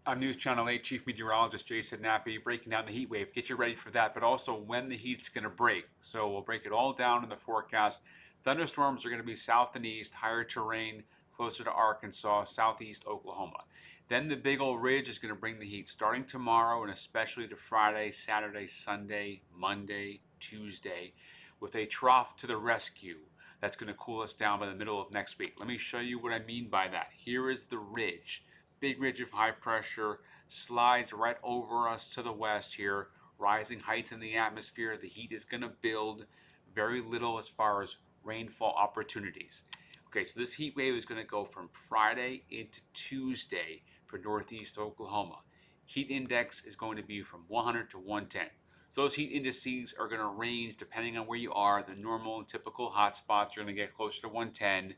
I'm News Channel 8 Chief Meteorologist Jason Nappi breaking down the heat wave. Get you ready for that, but also when the heat's going to break. So we'll break it all down in the forecast. Thunderstorms are going to be south and east, higher terrain, closer to Arkansas, southeast Oklahoma. Then the big old ridge is going to bring the heat starting tomorrow and especially to Friday, Saturday, Sunday, Monday, Tuesday, with a trough to the rescue that's going to cool us down by the middle of next week. Let me show you what I mean by that. Here is the ridge. Big ridge of high pressure slides right over us to the west here. Rising heights in the atmosphere. The heat is going to build. Very little as far as rainfall opportunities. Okay, so this heat wave is going to go from Friday into Tuesday for northeast Oklahoma. Heat index is going to be from 100 to 110. So those heat indices are going to range depending on where you are. The normal and typical hot spots are going to get closer to 110,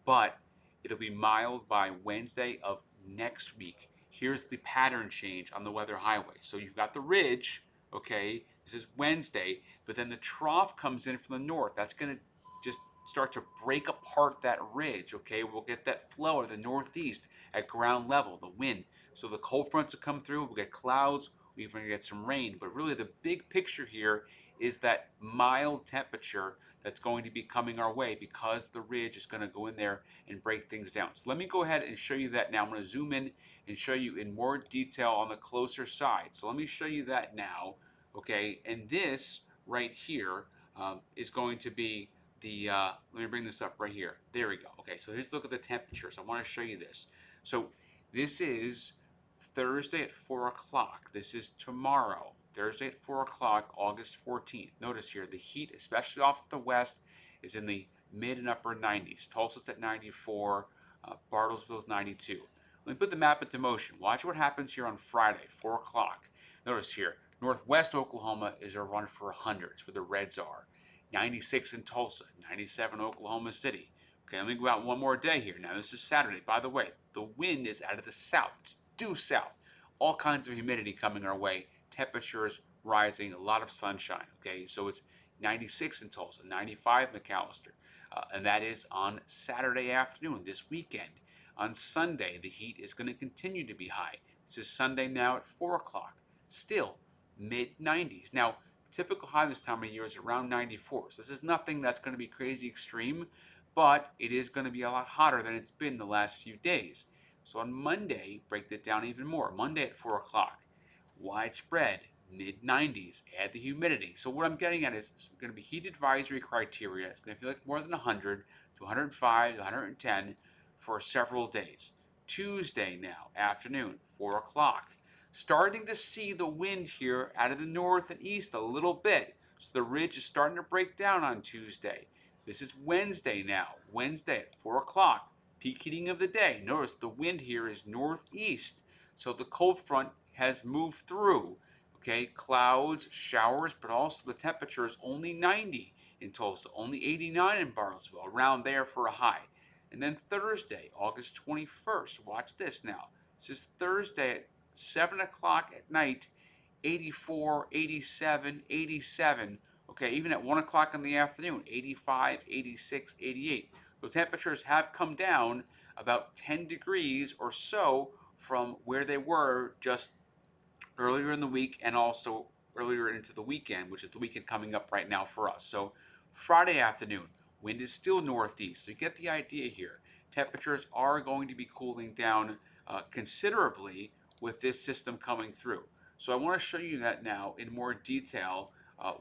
but it'll be mild by Wednesday of next week. Here's the pattern change on the weather highway. So you've got the ridge, okay, this is Wednesday, but then the trough comes in from the north. That's going to just start to break apart that ridge, okay? We'll get that flow of the northeast at ground level, the wind. So the cold fronts will come through, we'll get clouds, we're even going to get some rain. But really the big picture here is that mild temperature that's going to be coming our way because the ridge is going to go in there and break things down. So let me go ahead and show you that now. I'm going to zoom in and show you in more detail on the closer side. So let me show you that now, okay? And this right here is going to be the, let me bring this up right here. There we go. Okay, so here's a look at the temperatures. I want to show you this. So this is Thursday at 4 o'clock. This is tomorrow. Thursday at 4 o'clock, August 14th. Notice here, the heat, especially off to the west, is in the mid and upper 90s. Tulsa's at 94, Bartlesville's 92. Let me put the map into motion. Watch what happens here on Friday, 4 o'clock. Notice here, northwest Oklahoma is a run for 100. It's where the reds are. 96 in Tulsa, 97 Oklahoma City. Okay, let me go out one more day here. Now, this is Saturday. By the way, the wind is out of the south. It's due south. All kinds of humidity coming our way. Temperatures rising, a lot of sunshine. Okay, so it's 96 in Tulsa, 95 McAllister, and that is on Saturday afternoon, this weekend. On Sunday, the heat is going to continue to be high. This is Sunday now at 4 o'clock. Still mid 90s. Now, the typical high this time of year is around 94. So this is nothing that's going to be crazy extreme, but it is going to be a lot hotter than it's been the last few days. So on Monday, break that down even more. Monday at 4 o'clock, widespread, mid 90s, add the humidity. So what I'm getting at is it's going to be heat advisory criteria. It's going to feel like more than 100 to 105 to 110 for several days. Tuesday now, afternoon, 4 o'clock. Starting to see the wind here out of the north and east a little bit. So the ridge is starting to break down on Tuesday. This is Wednesday now. Wednesday at 4 o'clock. Peak heating of the day. Notice the wind here is northeast. So the cold front has moved through. Okay, clouds, showers, but also the temperature is only 90 in Tulsa, only 89 in Bartlesville, around there for a high. And then Thursday, August 21st, watch this now. This is Thursday at 7 o'clock at night, 84, 87, 87. Okay, even at 1 o'clock in the afternoon, 85, 86, 88. So temperatures have come down about 10 degrees or so from where they were just earlier in the week and also earlier into the weekend, which is the weekend coming up right now for us. So Friday afternoon, wind is still northeast. So you get the idea here. Temperatures are going to be cooling down considerably with this system coming through. So I want to show you that now in more detail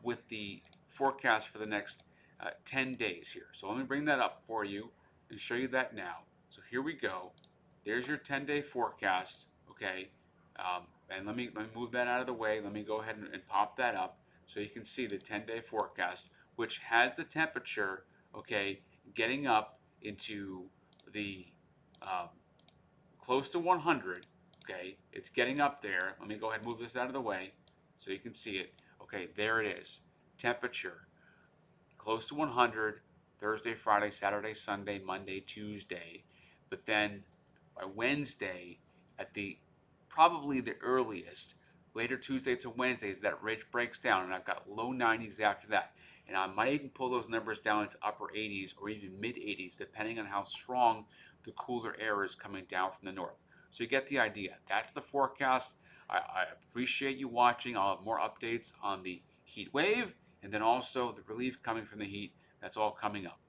with the forecast for the next 10 days here. So let me bring that up for you and show you that now. So here we go. There's your 10-day forecast, okay? And let me move that out of the way. Let me go ahead and pop that up so you can see the 10-day forecast, which has the temperature, okay, getting up into the close to 100, okay? It's getting up there. Let me go ahead and move this out of the way so you can see it. Okay, there it is. Temperature close to 100, Thursday, Friday, Saturday, Sunday, Monday, Tuesday. But then by Wednesday, at the probably the earliest, later Tuesday to Wednesday, as that ridge breaks down, and I've got low 90s after that. And I might even pull those numbers down into upper 80s or even mid 80s, depending on how strong the cooler air is coming down from the north. So you get the idea. That's the forecast. I appreciate you watching. I'll have more updates on the heat wave and then also the relief coming from the heat. That's all coming up.